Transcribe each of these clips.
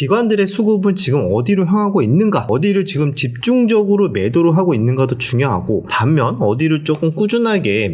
기관들의 수급은 지금 어디로 향하고 있는가, 어디를 지금 집중적으로 매도를 하고 있는가도 중요하고, 반면 어디를 조금 꾸준하게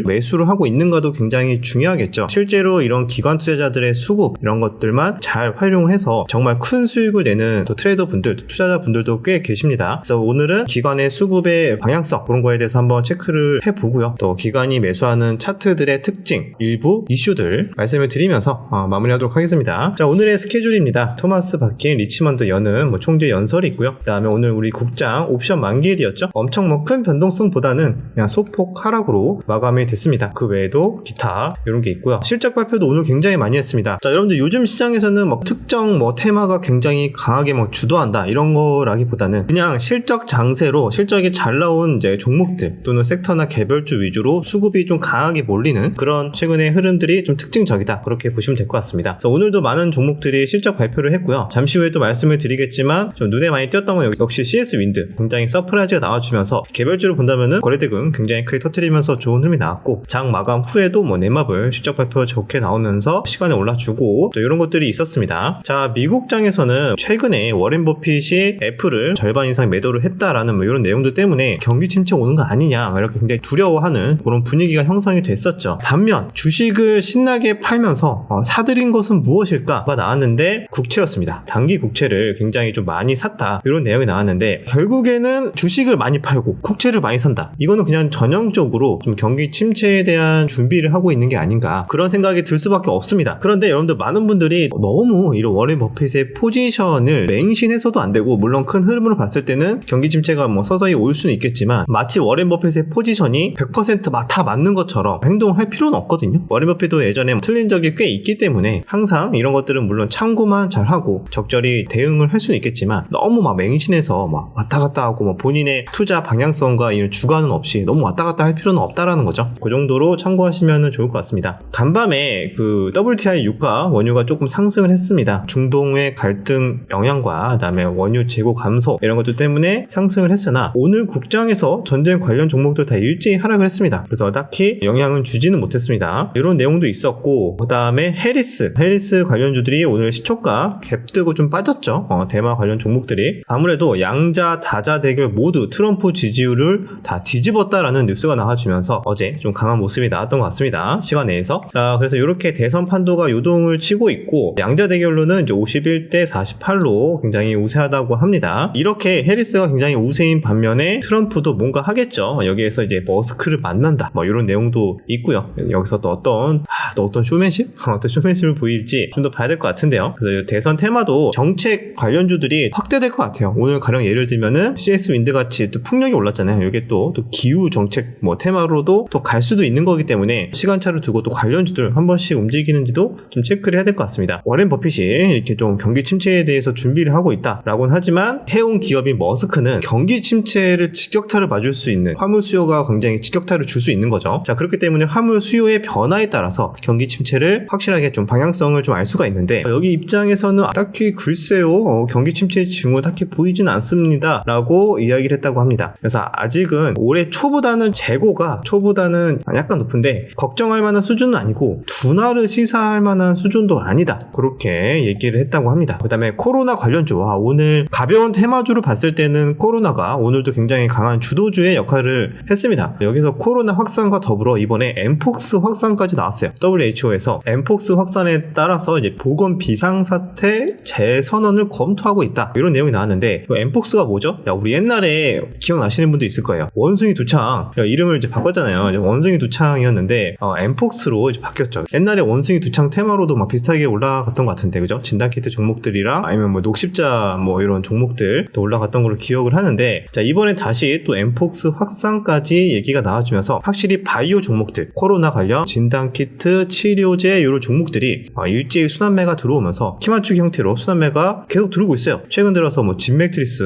매수를 하고 있는가도 굉장히 중요하겠죠. 실제로 이런 기관 투자자들의 수급 이런 것들만 잘 활용을 해서 정말 큰 수익을 내는 또 트레이더분들, 투자자분들도 꽤 계십니다. 그래서 오늘은 기관의 수급의 방향성 그런 거에 대해서 한번 체크를 해보고요. 또 기관이 매수하는 차트들의 특징, 일부 이슈들 말씀을 드리면서 마무리하도록 하겠습니다. 자, 오늘의 스케줄입니다. 토마스 바킨 리치먼드 여는 총재 연설이 있고요. 그 다음에 오늘 우리 국장 옵션 만기일이었죠. 엄청 큰 변동성보다는 그냥 소폭 하락으로 마감이 됐습니다. 그 외에도 기타 이런 게 있고요. 실적 발표도 오늘 굉장히 많이 했습니다. 자, 여러분들 요즘 시장에서는 특정 테마가 굉장히 강하게 주도한다 이런 거라기보다는 그냥 실적 장세로 실적이 잘 나온 이제 종목들 또는 섹터나 개별주 위주로 수급이 좀 강하게 몰리는 그런 최근의 흐름들이 좀 특징적이다, 그렇게 보시면 될 것 같습니다. 그래서 오늘도 많은 종목들이 실적 발표를 했고요. 잠시 후에 또 말씀을 드리겠지만 좀 눈에 많이 띄었던 건 역시 CS 윈드 굉장히 서프라이즈가 나와주면서 개별주로 본다면은 거래대금 굉장히 크게 터뜨리면서 좋은 흐름이 나왔고, 장 마감 후에도 넷마블 실적 발표 좋게 나오면서 시간에 올라주고 또 이런 것들이 있었습니다. 자, 미국장에서는 최근에 워렌 버핏이 애플을 절반 이상 매도를 했다라는 이런 내용들 때문에 경기 침체 오는 거 아니냐 이렇게 굉장히 두려워하는 그런 분위기가 형성이 됐었죠. 반면 주식을 신나게 팔면서 사들인 것은 무엇일까가 나왔는데 국채였습니다. 단기 국채를 굉장히 좀 많이 샀다 이런 내용이 나왔는데, 결국에는 주식을 많이 팔고 국채를 많이 산다, 이거는 그냥 전형적으로 좀 경기 침체에 대한 준비를 하고 있는 게 아닌가 그런 생각이 들 수밖에 없습니다. 그런데 여러분들 많은 분들이 너무 이런 워렌 버핏의 포지션을 맹신해서도 안 되고, 물론 큰 흐름으로 봤을 때는 경기 침체가 서서히 올 수는 있겠지만 마치 워렌 버핏의 포지션이 100% 다 맞는 것처럼 행동을 할 필요는 없거든요. 워렌 버핏도 예전에 틀린 적이 꽤 있기 때문에 항상 이런 것들은 물론 참고만 잘하고 적절히 대응을 할 수는 있겠지만 너무 맹신해서 왔다 갔다 하고 본인의 투자 방향성과 이런 주관은 없이 너무 왔다 갔다 할 필요는 없다라는 거죠. 그 정도로 참고하시면 좋을 것 같습니다. 간밤에 그 WTI 유가 원유가 조금 상승을 했습니다. 중동의 갈등 영향과 그다음에 원유 재고 감소 이런 것들 때문에 상승을 했으나 오늘 국장에서 전쟁 관련 종목들 다 일제히 하락을 했습니다. 그래서 딱히 영향은 주지는 못했습니다. 이런 내용도 있었고, 그 다음에 해리스 관련주들이 오늘 시초가 갭뜨고 좀 빠졌죠. 대마 관련 종목들이 아무래도 양자 다자 대결 모두 트럼프 지지율을 다 뒤집었다라는 뉴스가 나와주면서 어제 좀 강한 모습이 나왔던 것 같습니다. 시간 내에서. 자, 그래서 이렇게 대선 판도가 요동을 치고 있고, 양자 대결로는 이제 51대 48로 굉장히 우세하다고 합니다. 이렇게 해리스가 굉장히 우세인 반면에 트럼프도 뭔가 하겠죠. 여기에서 이제 머스크를 만난다 이런 내용도 있고요. 여기서 또 어떤 쇼맨십? 어떤 쇼맨십을 보일지 좀 더 봐야 될 것 같은데요. 그래서 대선 테마도 정책 관련주들이 확대될 것 같아요. 오늘 가령 예를 들면은 CS 윈드 같이 또 풍력이 올랐잖아요. 이게 또 기후 정책 테마로도 또 갈 수도 있는 거기 때문에 시간차를 두고 또 관련주들 한 번씩 움직이는지도 좀 체크를 해야 될 것 같습니다. 워렌 버핏이 이렇게 좀 경기 침체에 대해서 준비를 하고 있다라고는 하지만 해온 기업인 머스크는 경기 침체를 직격탄을 맞을 수 있는, 화물 수요가 굉장히 직격탄을 줄 수 있는 거죠. 자, 그렇기 때문에 화물 수요의 변화에 따라서 경기 침체를 확실하게 좀 방향성을 좀 알 수가 있는데, 여기 입장에서는 딱히 글쎄요 경기 침체의 징후 딱히 보이진 않습니다 라고 이야기를 했다고 합니다. 그래서 아직은 올해 초보다는 약간 높은데 걱정할 만한 수준은 아니고 둔화를 시사할 만한 수준도 아니다, 그렇게 얘기를 했다고 합니다. 그 다음에 코로나 관련주, 오늘 가벼운 테마주로 봤을 때는 코로나가 오늘도 굉장히 강한 주도주의 역할을 했습니다. 여기서 코로나 확산과 더불어 이번에 엠폭스 확산까지 나왔어요. WHO에서 엠폭스 확산에 따라서 이제 보건 비상사태 재선언을 검토하고 있다, 이런 내용이 나왔는데, 엠폭스가 뭐죠? 우리 옛날에 기억나시는 분도 있을 거예요. 원숭이 두창 이름을 이제 바꿨잖아요. 원숭이 두창이었는데 엠폭스로 이제 바뀌었죠. 옛날에 원숭이 두창 테마로도 비슷하게 올라갔던 것 같은데, 그죠? 진단키트 종목들이랑 아니면 녹십자 이런 종목들 또 올라갔던 걸로 기억을 하는데, 자, 이번에 다시 또 엠폭스 확산까지 얘기가 나와주면서 확실히 바이오 종목들, 코로나 관련 진단키트, 치료제 이런 종목들이 일제히 순환매가 들어오면서 키맞추기 형태로 순환매가 계속 들어오고 있어요. 최근 들어서 진맥트리스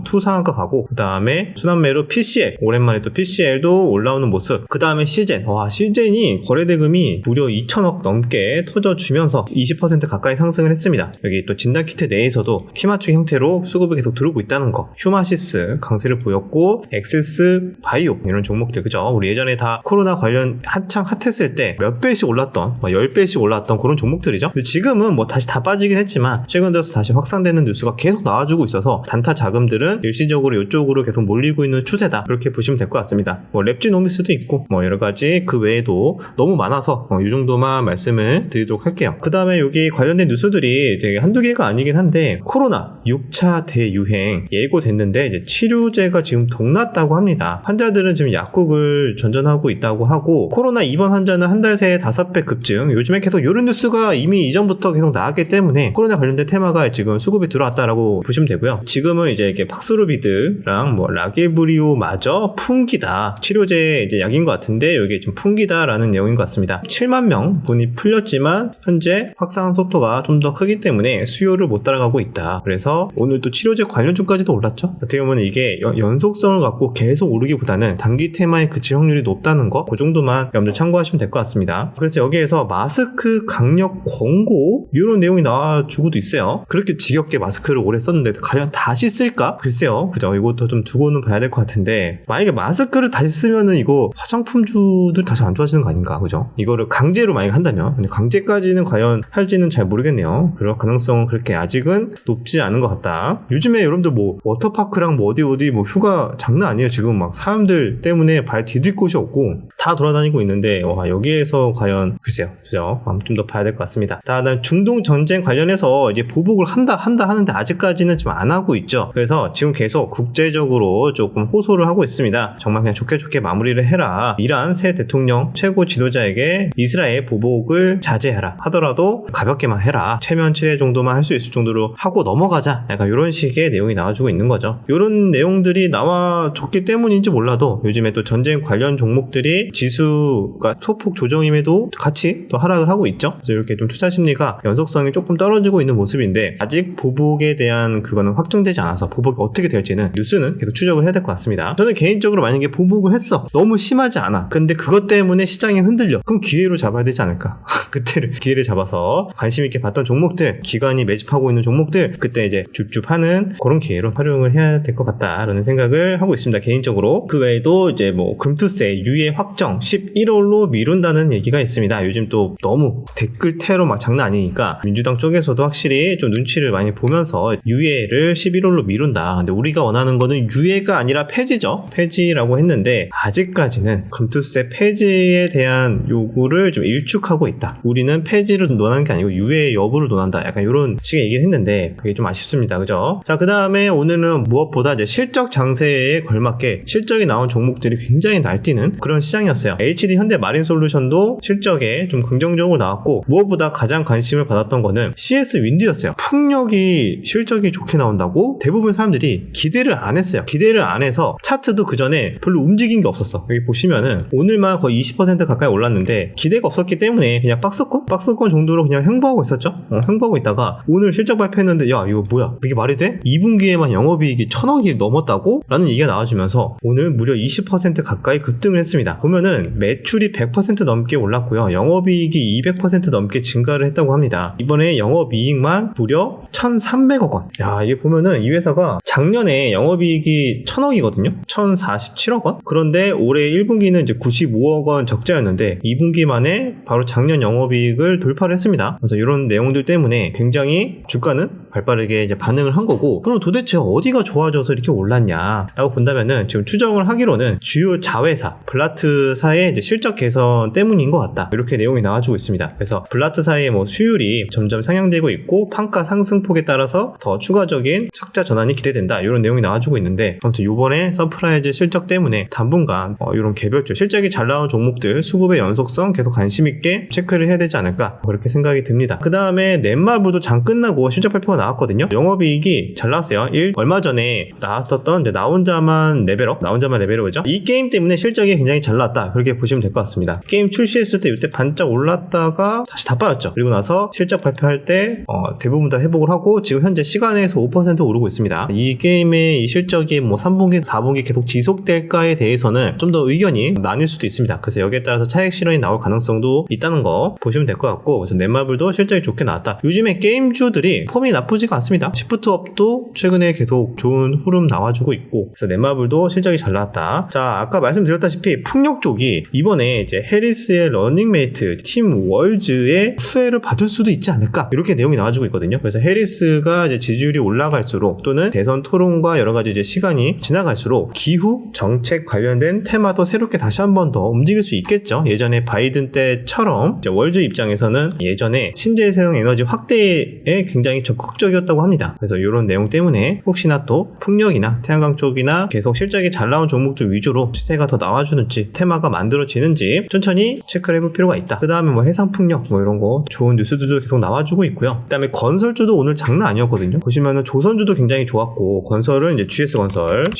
투상한가 가고, 그 다음에 순환매로 PCL, 오랜만에 또 PCL도 올라오는 모습, 그 다음에 시젠이 거래대금이 무려 2천억 넘게 터져주면서 20% 가까이 상승을 했습니다. 여기 또 진단키트 내에서도 키맞추기 형태로 수급이 계속 들어오고 있다는 거, 휴마시스 강세를 보였고, 엑세스 바이오 이런 종목들, 그죠? 우리 예전에 다 코로나 관련 한창 핫했을 때 몇 배씩 올랐던 10배씩 올랐던 그런 종목들이죠. 근데 지금은 다시 다 빠지긴 했지만 있습니다. 최근 들어서 다시 확산되는 뉴스가 계속 나와주고 있어서 단타 자금들은 일시적으로 이쪽으로 계속 몰리고 있는 추세다, 그렇게 보시면 될 것 같습니다. 뭐 랩지노미스도 있고 뭐 여러가지 그 외에도 너무 많아서 이 정도만 말씀을 드리도록 할게요. 그 다음에 여기 관련된 뉴스들이 되게 한두 개가 아니긴 한데, 코로나 6차 대유행 예고됐는데 이제 치료제가 지금 동났다고 합니다. 환자들은 지금 약국을 전전하고 있다고 하고, 코로나 입원 환자는 한 달 새에 5배 급증, 요즘에 계속 이런 뉴스가 이미 이전부터 계속 나왔기 때문에 코로나 관련된 테마가 지금 수급이 들어왔다라고 보시면 되고요. 지금은 이제 이렇게 팍스로비드랑 뭐 라게브리오마저 풍기다, 치료제 이제 약인 것 같은데 이게 좀 풍기다라는 내용인 것 같습니다. 7만 명 분이 풀렸지만 현재 확산 속도가 좀 더 크기 때문에 수요를 못 따라가고 있다. 그래서 오늘 또 치료제 관련주까지도 올랐죠. 어떻게 보면 이게 연속성을 갖고 계속 오르기보다는 단기 테마에 그칠 확률이 높다는 거, 그 정도만 여러분들 참고하시면 될 것 같습니다. 그래서 여기에서 마스크 강력 권고 이런 내용이 나와주고도 있어요. 그렇게 지겹게 마스크를 오래 썼는데 과연 다시 쓸까? 글쎄요. 그죠? 이것도 좀 두고는 봐야 될 것 같은데, 만약에 마스크를 다시 쓰면은 이거 화장품주들 다시 안 좋아지는 거 아닌가? 그죠? 이거를 강제로 만약에 한다면, 근데 강제까지는 과연 할지는 잘 모르겠네요. 그럴 가능성은 그렇게 아직은 높지 않은 것 같다. 요즘에 여러분들 뭐 워터파크랑 뭐 어디 뭐 휴가 장난 아니에요. 지금 막 사람들 때문에 발 디딜 곳이 없고 다 돌아다니고 있는데, 와, 여기에서 과연 글쎄요. 그죠? 좀 더 봐야 될 것 같습니다. 다음 중동 전쟁 관련해서 이제 보복을 한다 하는데 아직까지는 지금 안 하고 있죠. 그래서 지금 계속 국제적으로 조금 호소를 하고 있습니다. 정말 그냥 좋게 마무리를 해라. 이란 새 대통령 최고 지도자에게 이스라엘 보복을 자제해라. 하더라도 가볍게만 해라. 체면 칠해 정도만 할 수 있을 정도로 하고 넘어가자. 약간 이런 식의 내용이 나와주고 있는 거죠. 이런 내용들이 나와줬기 때문인지 몰라도 요즘에 또 전쟁 관련 종목들이 지수가 소폭 조정임에도 같이 또 하락을 하고 있죠. 그래서 이렇게 좀 투자 심리가 연속성이 조금 떨어지고 있는 모습인데, 아직 보복에 대한 그거는 확정되지 않아서 보복이 어떻게 될지는 뉴스는 계속 추적을 해야 될 것 같습니다. 저는 개인적으로 만약에 보복을 했어, 너무 심하지 않아, 근데 그것 때문에 시장이 흔들려, 그럼 기회로 잡아야 되지 않을까? 그때를 기회를 잡아서 관심 있게 봤던 종목들, 기관이 매집하고 있는 종목들, 그때 이제 줍줍하는 그런 기회로 활용을 해야 될 것 같다라는 생각을 하고 있습니다. 개인적으로. 그 외에도 이제 뭐 금투세 유예 확정 11월로 미룬다는 얘기가 있습니다. 요즘 또 너무 댓글 테러 막 장난 아니니까 민주당 쪽에서도 확실히 좀 눈치를 많이 보면서 유예를 11월로 미룬다. 근데 우리가 원하는 거는 유예가 아니라 폐지죠. 폐지라고 했는데 아직까지는 금투세 폐지에 대한 요구를 좀 일축하고 있다. 우리는 폐지를 논하는 게 아니고 유예 여부를 논한다. 약간 이런 식의 얘기를 했는데 그게 좀 아쉽습니다. 그죠? 자, 그 다음에 오늘은 무엇보다 이제 실적 장세에 걸맞게 실적이 나온 종목들이 굉장히 날뛰는 그런 시장이었어요. HD 현대 마린솔루션도 실적에 좀 긍정적으로 나왔고, 무엇보다 가장 관심을 받았던 거는 CS 윈드였어요. 풍력이 실적이 좋게 나온다고 대부분 사람들이 기대를 안 했어요. 기대를 안 해서 차트도 그 전에 별로 움직인 게 없었어. 여기 보시면은 오늘만 거의 20% 가까이 올랐는데 기대가 없었기 때문에 그냥 박스권 정도로 그냥 횡보하고 있었죠. 횡보하고 있다가 오늘 실적 발표했는데, 야, 이거 뭐야? 이게 말이 돼? 2분기에만 영업이익이 1,000억이 넘었다고? 라는 얘기가 나와주면서 오늘 무려 20% 가까이 급등을 했습니다. 보면은 매출이 100% 넘게 올랐고요. 영업이익이 200% 넘게 증가를 했다고 합니다. 이번에 영업이익만 무려 1,300억 원. 야, 이게 보면은 이 회사가 작년에 영업이익이 1,000억이거든요. 1,047억 원? 그런데 올해 1분기는 이제 95억 원 적자였는데 2분기 만에 바로 작년 영업이익을 돌파를 했습니다. 그래서 이런 내용들 때문에 굉장히 주가는 발빠르게 이제 반응을 한 거고, 그럼 도대체 어디가 좋아져서 이렇게 올랐냐라고 본다면은 지금 추정을 하기로는 주요 자회사 블라트사의 이제 실적 개선 때문인 것 같다. 이렇게 내용이 나와주고 있습니다. 그래서 블라트사의 뭐 수율이 점점 상향되고 있고 판가 상승폭에 따라서 더 추가적인 적자 전환이 기대된다. 이런 내용이 나와주고 있는데, 아무튼 이번에 서프라이즈 실적 때문에 당분간 이런 개별주 실적이 잘 나온 종목들 수급의 연속성 계속 관심 있게 체크를 해야 되지 않을까, 그렇게 생각이 듭니다. 그 다음에 넷마블도 장 끝나고 실적 발표가 나왔거든요. 영업이익이 잘 나왔어요. 얼마 전에 나왔었던 나 혼자만 레벨업이죠. 이 게임 때문에 실적이 굉장히 잘 나왔다. 그렇게 보시면 될 것 같습니다. 게임 출시했을 때 이때 반짝 올랐다가 다시 다 빠졌죠. 그리고 나서 실적 발표할 때 대부분 다 회복을 하고 지금 현재 시간에서 5% 오르고 있습니다. 이 게임의 이 실적이 뭐 3분기, 4분기 계속 지속될까에 대해서는 좀 더 의견이 나뉠 수도 있습니다. 그래서 여기에 따라서 차익 실현이 나올 가능성도 있다는 거 보시면 될 것 같고, 그래서 넷마블도 실적이 좋게 나왔다. 요즘에 게임주들이 폼이 나쁘지가 않습니다. 시프트업도 최근에 계속 좋은 흐름 나와주고 있고, 그래서 넷마블도 실적이 잘 나왔다. 자, 아까 말씀드렸다시피 풍력 쪽이 이번에 이제 해리스의 러닝메이트 팀 월즈의 수혜를 받을 수도 있지 않을까, 이렇게 내용이 나와주고 있거든요. 그래서 해리스가 이제 지지율이 올라갈수록 또는 대선 토론과 여러 가지 이제 시간이 지나갈수록 기후 정책 관련된 테마도 새롭게 다시 한 번 더 움직일 수 있겠죠. 예전에 바이든 때처럼 월즈 입장에서는 예전에 신재생 에너지 확대에 굉장히 적극적이었다고 합니다. 그래서 이런 내용 때문에 혹시나 또 풍력이나 태양광 쪽이나 계속 실적이 잘 나온 종목들 위주로 시세가 더 나와주는지 테마가 만들어지는지 천천히 체크를 해볼 필요가 있다. 그 다음에 뭐 해상풍력 뭐 이런 거 좋은 뉴스들도 계속 나와주고 있고요. 그 다음에 건설주도 오늘 장난 아니었거든요. 보시면은 조선주도 굉장히 좋았고 건설은 이제 GS건설의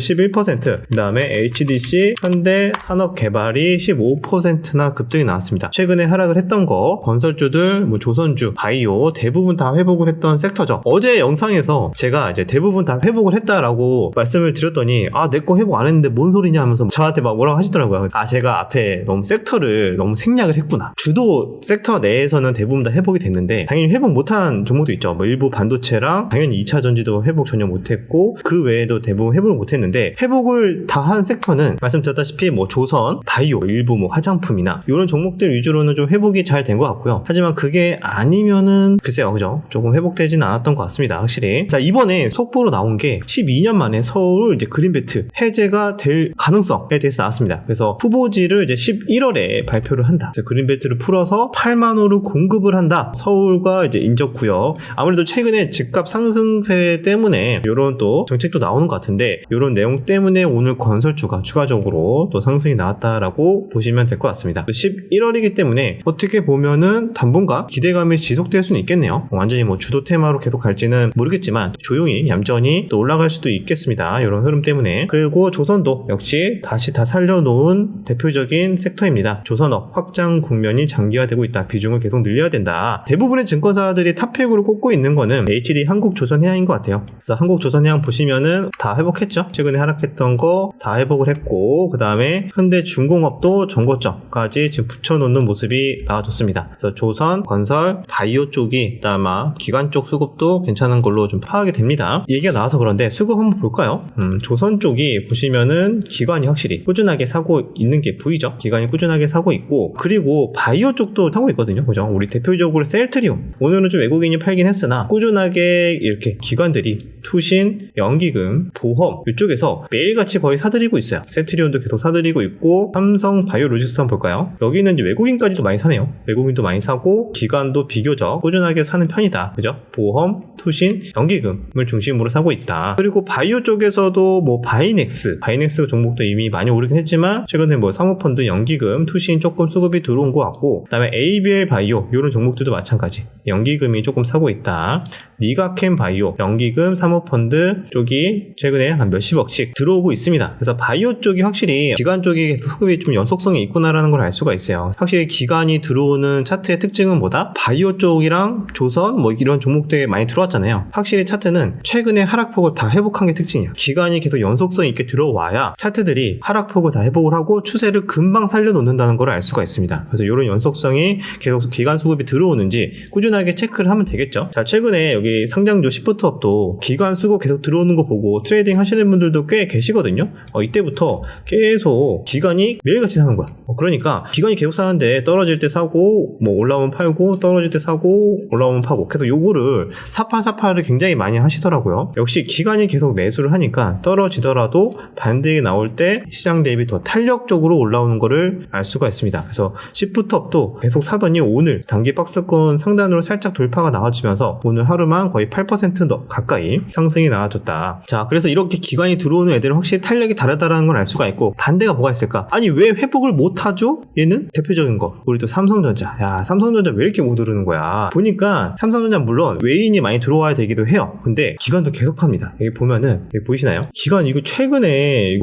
11%, 그 다음에 HDC, 현대 산업개발이 15%나 급등이 나왔습니다. 최근에 하락을 했던 거 건설주들, 뭐 조선주, 바이오 대부분 다 회복을 했던 섹터죠. 어제 영상에서 제가 이제 대부분 다 회복을 했다라고 말씀을 드렸더니 내 거 회복 안 했는데 뭔 소리냐 하면서 저한테 막 뭐라고 하시더라고요. 제가 앞에 너무 섹터를 너무 생략을 했구나. 주도 섹터 내에서는 대부분 다 회복이 됐는데 당연히 회복 못한 종목도 있죠. 뭐 일부 반도체랑 당연히 2차 전지도 회복 전혀 못했고 그 외에도 대부분 회복을 못했는데 회복을 다 한 섹터는 말씀드렸다시피 뭐 조선, 바이오, 일부 뭐 화장품이나 이런 종목들 위주로는 좀 회복이 잘 된 것 같고요. 하지만 그게 아니면은 글쎄요, 그죠? 조금 회복되진 않았던 것 같습니다. 확실히. 자, 이번에 속보로 나온 게 12년 만에 서울 이제 그린벨트 해제가 될 가능성에 대해서 나왔습니다. 그래서 후보지를 이제 11월에 발표를 한다. 그래서 그린벨트를 풀어서 8만 호를 공급을 한다. 서울과 이제 인접구역. 아무래도 최근에 집값 상승세 때문에 이런 또 정책도 나오는 것 같은데 이런 내용 때문에 오늘 건설주가 추가적으로 또 상승이 나왔다라고 보시면 될 것 같습니다. 11월이기 때문에 어떻게 보면은 당분간 기대감이 지속될 수는 있겠네요. 완전히 뭐 주도 테마로 계속 갈지는 모르겠지만 조용히 얌전히 또 올라갈 수도 있겠습니다. 이런 흐름 때문에. 그리고 조선도 역시 다시 다 살려놓은 대표적인 섹터입니다. 조선업 확장 국면이 장기화되고 있다. 비중을 계속 늘려야 된다. 대부분의 증권사들이 탑픽으로 꼽고 있는 거는 HD 한국조선해양인 것 같아요. 그래서 한국조선해양 보시면은 다 회복했죠. 최근에 하락했던 거 다 회복을 했고 그 다음에 현대중공업도 정고점까지 지금 붙여놓는 모습이 나와줬습니다. 그래서 조선, 건설, 바이오 쪽이 아마 기관 쪽 수급도 괜찮은 걸로 좀 파악이 됩니다. 얘기가 나와서 그런데 수급 한번 볼까요? 조선 쪽이 보시면은 기관이 확실히 꾸준하게 사고 있는 게 보이죠? 기관이 꾸준하게 사고 있고 그리고 바이오 쪽도 사고 있거든요. 그죠? 우리 대표적으로 셀트리움 오늘은 좀 외국인이 팔긴 했으나 꾸준하게 이렇게 기관들이 투신, 연기금, 보험 이쪽에서 매일같이 거의 사들이고 있어요. 셀트리온도 계속 사들이고 있고 삼성 바이오로직스 한번 볼까요? 여기는 이제 외국인까지도 많이 사네요. 외국인도 많이 사고 기관도 비교적 꾸준하게 사는 편이다. 그죠? 보험, 투신, 연기금을 중심으로 사고 있다. 그리고 바이오 쪽에서도 뭐 바이넥스 종목도 이미 많이 오르긴 했지만 최근에 뭐 사모펀드, 연기금, 투신 조금 수급이 들어온 것 같고 그 다음에 ABL 바이오 이런 종목들도 마찬가지 연기금이 조금 사고 있다. 니가캠 바이오, 연기금, 사모펀드 쪽이 최근에 한 몇십억씩 들어오고 있습니다. 그래서 바이오 쪽이 확실히 기관 쪽이 수급이 좀 연속성이 있구나라는 걸 알 수가 있어요. 확실히 기관이 들어오는 차트의 특징은 뭐다? 바이오 쪽이랑 조선 뭐 이런 종목들이 많이 들어왔잖아요. 확실히 차트는 최근에 하락폭을 다 회복한 게 특징이야. 기관이 계속 연속성 있게 들어와야 차트들이 하락폭을 다 회복을 하고 추세를 금방 살려놓는다는 걸 알 수가 있습니다. 그래서 이런 연속성이 계속 기관 수급이 들어오는지 꾸준하게 체크를 하면 되겠죠. 자, 최근에 여기 상장주 시프트업도 기관 수급 계속 들어오는 거 보고 트레이딩 하시는 분들도 꽤 계시거든요. 이때부터 계속 기관이 매일같이 사는 거야. 그러니까 기관이 계속 사는데 떨어질 때 사고 뭐 올라오면 팔고 떨어질 때 사고 올라오면 파고 계속 요거를 사파를 굉장히 많이 하시더라고요. 역시 기관이 계속 매수를 하니까 떨어지더라도 반등이 나올 때 시장 대비 더 탄력적으로 올라오는 거를 알 수가 있습니다. 그래서 시프트업도 계속 사더니 오늘 단기 박스권 상단으로 살짝 돌파가 나와주면서 오늘 하루만 거의 8% 가까이 상승이 나와줬다. 자, 그래서 이렇게 기관이 들어오는 애들은 확실히 탄력이 다르다라는 걸 알 수가 있고 반대가 뭐가 있을까? 아니 왜 회복을 못하죠? 얘는 대표적인 거 우리 또 삼성전자. 야, 삼성전자 왜 이렇게 못 오르는 거야? 보니까 삼성전자 물론 외인이 많이 들어와야 되기도 해요. 근데 기관도 계속합니다. 여기 보면은 여기 보이시나요? 기관 이거 최근에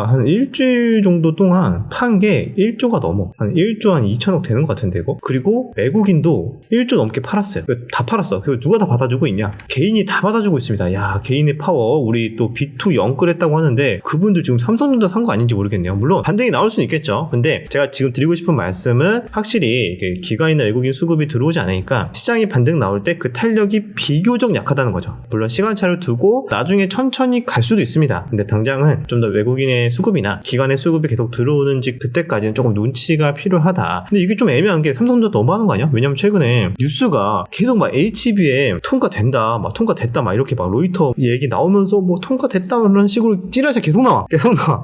한 일주일 정도 동안 판 게 1조가 넘어. 한 1조 한 2천억 되는 것 같은데 이거. 그리고 외국인도 1조 넘게 팔았어요. 다 팔았어. 그리고 누가 다 받아주고 있냐? 개인이 다 받아주고 있습니다. 야, 야, 개인의 파워, 우리 또 B2 영끌했다고 하는데 그분들 지금 삼성전자 산 거 아닌지 모르겠네요. 물론 반등이 나올 수는 있겠죠. 근데 제가 지금 드리고 싶은 말씀은 확실히 기관이나 외국인 수급이 들어오지 않으니까 시장이 반등 나올 때 그 탄력이 비교적 약하다는 거죠. 물론 시간차를 두고 나중에 천천히 갈 수도 있습니다. 근데 당장은 좀 더 외국인의 수급이나 기관의 수급이 계속 들어오는지 그때까지는 조금 눈치가 필요하다. 근데 이게 좀 애매한 게 삼성전자 너무하는 거 아니야? 왜냐면 최근에 뉴스가 계속 막 HBM 통과된다, 막 통과됐다, 막 이렇게 막 로이터 얘기 나오면서 뭐 통과됐다 이런 식으로 찌라시 계속 나와.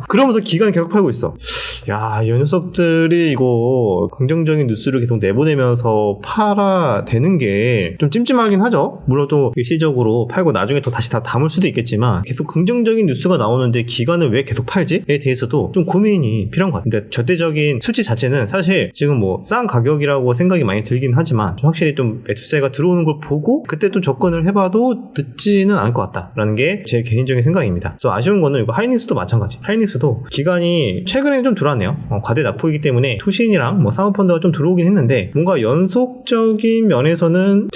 그러면서 기관이 계속 팔고 있어. 야, 이 녀석들이 이거 긍정적인 뉴스를 계속 내보내면서 팔아 되는 게 좀 찜찜하긴 하죠. 물론 또 일시적으로 팔고 나중에 또 다시 다 담을 수도 있겠지만 계속 긍정적인 뉴스가 나오는데 기관은 왜 계속 팔지?에 대해서도 좀 고민이 필요한 것 같아요. 근데 절대적인 수치 자체는 사실 지금 뭐 싼 가격이라고 생각이 많이 들긴 하지만 확실히 좀 매수세가 들어오는 걸 보고 그때 또 접근을 해봐도 늦지는 않을 것 같다라는 게 제 개인적인 생각입니다. 그래서 아쉬운 거는 이거 하이닉스도 마찬가지. 하이닉스도 기간이 최근에 좀 들어왔네요. 과대 낙폭이기 때문에 투신이랑 뭐 사모펀드가 좀 들어오긴 했는데 뭔가 연속적인 면에서는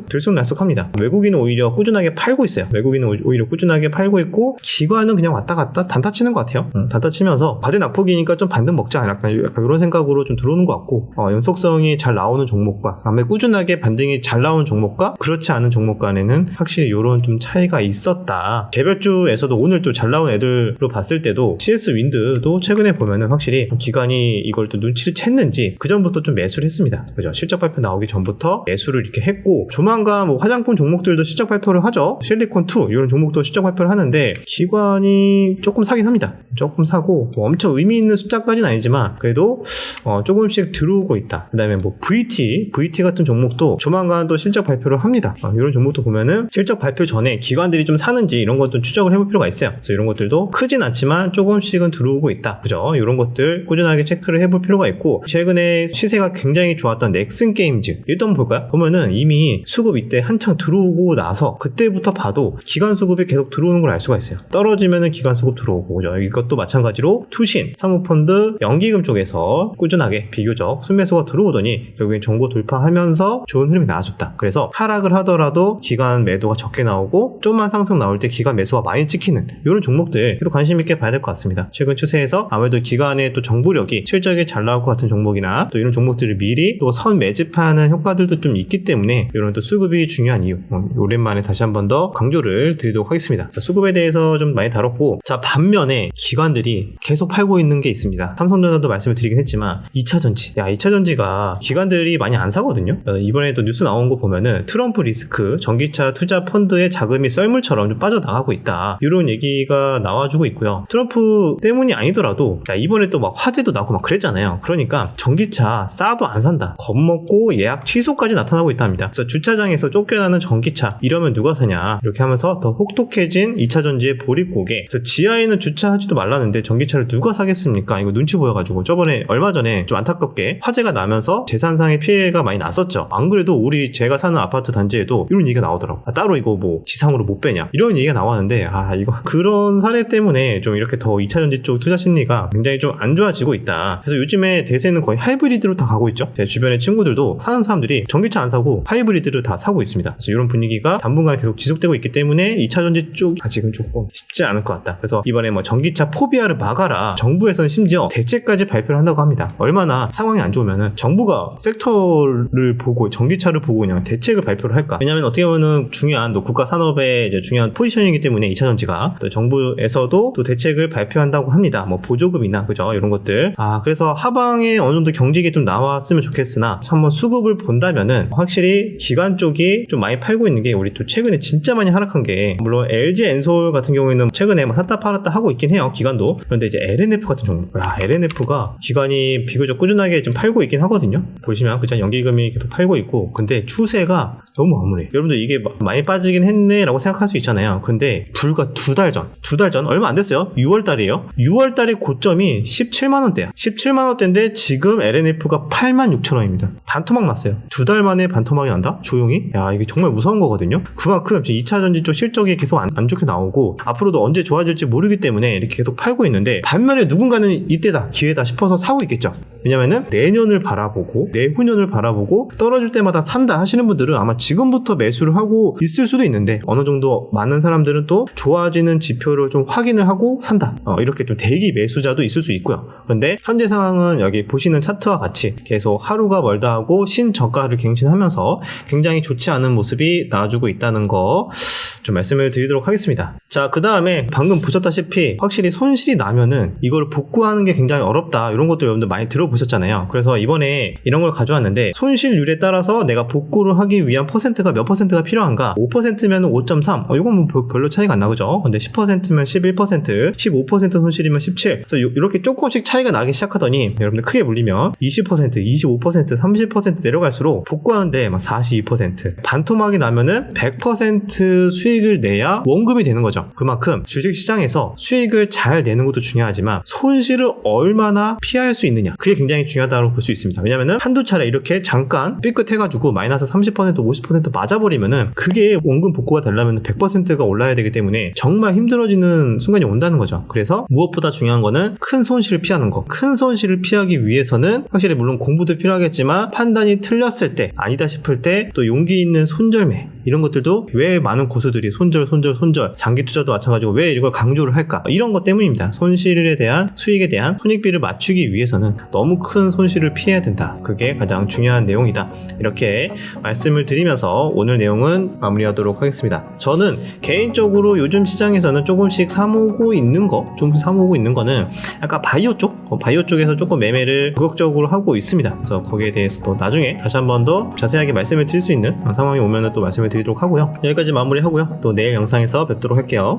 들쑥날쑥합니다. 외국인은 오히려 꾸준하게 팔고 있어요. 외국인은 오히려 꾸준하게 팔고 있고 기관은 그냥 왔다 갔다 단타 치는 것 같아요. 단타 치면서 과대 낙폭이니까 좀 반등 먹자 약간 이런 생각으로 좀 들어오는 것 같고 연속성이 잘 나오는 종목과 그다음에 꾸준하게 반등이 잘 나오는 종목과 그렇지 않은 종목 간에는 확실히 이런 좀 차이가 있었다. 개별주에서도 오늘 또 잘 나온 애들로 봤을 때도 CS 윈드도 최근에 보면은 확실히 기관이 이걸 또 눈치를 챘는지 그 전부터 좀 매수를 했습니다. 그죠? 실적 발표 나오기 전부터 매수를 이렇게 했고 조만간 뭐 화장품 종목들도 실적 발표를 하죠. 실리콘2 이런 종목도 실적 발표를 하는데 기관이 조금 사긴 합니다. 조금 사고 뭐 엄청 의미 있는 숫자까지는 아니지만 그래도 조금씩 들어오고 있다. 그 다음에 뭐 VT 같은 종목도 조만간 또 실적 발표를 합니다. 이런 종목도 보면은 실적 발표 전에 기관들이 좀 사는지 이런 것도 추적을 해볼 필요가 있어요. 그래서 이런 것들도 크진 않지만 조금씩은 들어오고 있다. 그죠? 이런 것들 꾸준하게 체크를 해볼 필요가 있고 최근에 시세가 굉장히 좋았던 넥슨 게임즈 일단 볼까요? 보면은 이미 수급 이때 한창 들어오고 나서 그때부터 봐도 기관 수급이 계속 들어오는 걸 알 수가 있어요. 떨어지면은 기관 수급 들어오고 그죠? 이것도 마찬가지로 투신, 사모펀드, 연기금 쪽에서 꾸준하게 비교적 순매수가 들어오더니 결국엔 정고 돌파하면서 좋은 흐름이 나와줬다. 그래서 하락을 하더라도 기관 매도가 적게 나오고 좀만 상승 나올 때 기관 매수가 많이 찍히는 이런 종목들 계속 관심 있게 봐야 될 것 같습니다. 최근 추세에서 아무래도 기관의 또 정보력이 실적이 잘 나올 것 같은 종목이나 또 이런 종목들을 미리 또 선 매집하는 효과들도 좀 있기 때문에 이런 또 수급이 중요한 이유 오랜만에 다시 한 번 더 강조를 드리도록 하겠습니다. 자, 수급에 대해서 좀 많이 다뤘고 자 반면에 기관들이 계속 팔고 있는 게 있습니다. 삼성전자도 말씀을 드리긴 했지만 2차전지 2차전지가 기관들이 많이 안 사거든요. 이번에 또 뉴스 나온 거 보면은 트럼프 리스크 전기차 투자 펀드의 자금이 썰물처럼 좀 빠져나가고 있다. 이런 얘기가 나와주고 있고요. 트럼프 때문이 아니더라도 이번에 또 막 화재도 나고 막 그랬잖아요. 그러니까 전기차 싸도 안 산다. 겁먹고 예약 취소까지 나타나고 있답니다. 그래서 주차장에서 쫓겨나는 전기차 이러면 누가 사냐 이렇게 하면서 더 혹독해진 2차전지의 보릿고개. 그래서 지하에는 주차하지도 말라는데 전기차를 누가 사겠습니까? 이거 눈치 보여가지고 저번에 얼마 전에 좀 안타깝게 화재가 나면서 재산상의 피해가 많이 났었죠. 안 그래도 제가 사는 아파트 단지에도 이런 얘기가 나오더라고. 따로 이거 뭐 지상으로 못 빼냐 이런 얘기가 나왔는데 이거 그런 사례 때문에 좀 이렇게 더 2차전지 쪽 투자 심리가 굉장히 좀 안 좋아지고 있다. 그래서 요즘에 대세는 거의 하이브리드로 다 가고 있죠. 제 주변의 친구들도 사는 사람들이 전기차 안 사고 하이브리드를 다 사고 있습니다. 그래서 이런 분위기가 당분간 계속 지속되고 있기 때문에 2차전지 쪽 아직은 조금 쉽지 않을 것 같다. 그래서 이번에 뭐 전기차 포비아를 막아라. 정부에서는 심지어 대책까지 발표를 한다고 합니다. 얼마나 상황이 안 좋으면은 정부가 섹터를 보고 전기차를 보고 그냥 대책을 발표를 할까? 왜냐하면 어떻게 보면은 중요한 또 국가 산업의 이제 중요한 포지션이기 때문에 2차전지가 또 정부에서도 또 대책을 발표한다고 합니다. 뭐 보조금이나 그죠? 이런 것들. 그래서 하방에 어느 정도 경직이 좀 나왔으면 좋겠으나 한번 수급을 본다면은 확실히 기관 쪽이 좀 많이 팔고 있는 게 우리 또 최근에 진짜 많이 하락한 게 물론 LG 엔솔 같은 경우에는 최근에 막 샀다 팔았다 하고 있긴 해요. 기관도. 그런데 이제 LNF 같은 종목. LNF가 기관이 비교적 꾸준하게 좀 팔고 있긴 하거든요. 보시면 그냥 연기금이 계속 팔고 있고 근데 추세가 너무 암울해. 여러분들 이게 많이 빠지긴 했네 라고 생각할 수 있잖아요. 근데 불과 두 달 전 얼마 안 됐어요. 6월달이에요. 6월달에 고점이 17만원대야. 17만원대인데 지금 LNF가 86,000원입니다. 반토막 났어요. 두 달 만에 반토막이 난다? 조용히? 이게 정말 무서운 거거든요. 그만큼 2차전지 쪽 실적이 계속 안 좋게 나오고 앞으로도 언제 좋아질지 모르기 때문에 이렇게 계속 팔고 있는데 반면에 누군가는 이때다 기회다 싶어서 사고 있겠죠. 왜냐면은 내년을 바라보고 내후년을 바라보고 떨어질 때마다 산다 하시는 분들은 아마 지금부터 매수를 하고 있을 수도 있는데, 어느 정도 많은 사람들은 또 좋아지는 지표를 좀 확인을 하고 산다, 이렇게 좀 대기 매수자도 있을 수 있고요. 그런데 현재 상황은 여기 보시는 차트와 같이 계속 하루가 멀다 하고 신저가를 갱신하면서 굉장히 좋지 않은 모습이 나와주고 있다는 거 좀 말씀을 드리도록 하겠습니다. 자, 그 다음에 방금 보셨다시피 확실히 손실이 나면은 이걸 복구하는 게 굉장히 어렵다, 이런 것들 여러분들 많이 들어보셨잖아요. 그래서 이번에 이런 걸 가져왔는데, 손실률에 따라서 내가 복구를 하기 위한 퍼센트가 몇 퍼센트가 필요한가. 5%면 5.3, 이건 뭐 별로 차이가 안 나죠. 근데 10%면 11%, 15% 손실이면 17. 그래서 이렇게 조금씩 차이가 나기 시작하더니 여러분들 크게 물리면 20%, 25%, 30% 내려갈수록 복구하는데 막 42%, 반토막이 나면은 100% 수익을 내야 원금이 되는 거죠. 그만큼 주식시장에서 수익을 잘 내는 것도 중요하지만 손실을 얼마나 피할 수 있느냐, 그게 굉장히 중요하다고 볼 수 있습니다. 왜냐면은 한두 차례 이렇게 잠깐 삐끗해가지고 마이너스 30%, 50% 맞아버리면은 그게 원금 복구가 되려면 100%가 올라야 되기 때문에 정말 힘들어지는 순간이 온다는 거죠. 그래서 무엇보다 중요한 거는 큰 손실을 피하는 거. 큰 손실을 피하기 위해서는 확실히 물론 공부도 필요하겠지만, 판단이 틀렸을 때, 아니다 싶을 때 또 용기 있는 손절매, 이런 것들도 왜 많은 고수들이 손절, 장기 투자도 마찬가지고 왜 이걸 강조를 할까? 이런 것 때문입니다. 손실에 대한, 수익에 대한 손익비를 맞추기 위해서는 너무 큰 손실을 피해야 된다. 그게 가장 중요한 내용이다. 이렇게 말씀을 드리면서 오늘 내용은 마무리하도록 하겠습니다. 저는 개인적으로 요즘 시장에서는 조금씩 사모으고 있는 거는 약간 바이오 쪽에서 조금 매매를 적극적으로 하고 있습니다. 그래서 거기에 대해서 또 나중에 다시 한 번 더 자세하게 말씀을 드릴 수 있는 상황이 오면 또 말씀을 드리도록 하고요. 여기까지 마무리하고요. 또 내일 영상에서 뵙도록 할게요.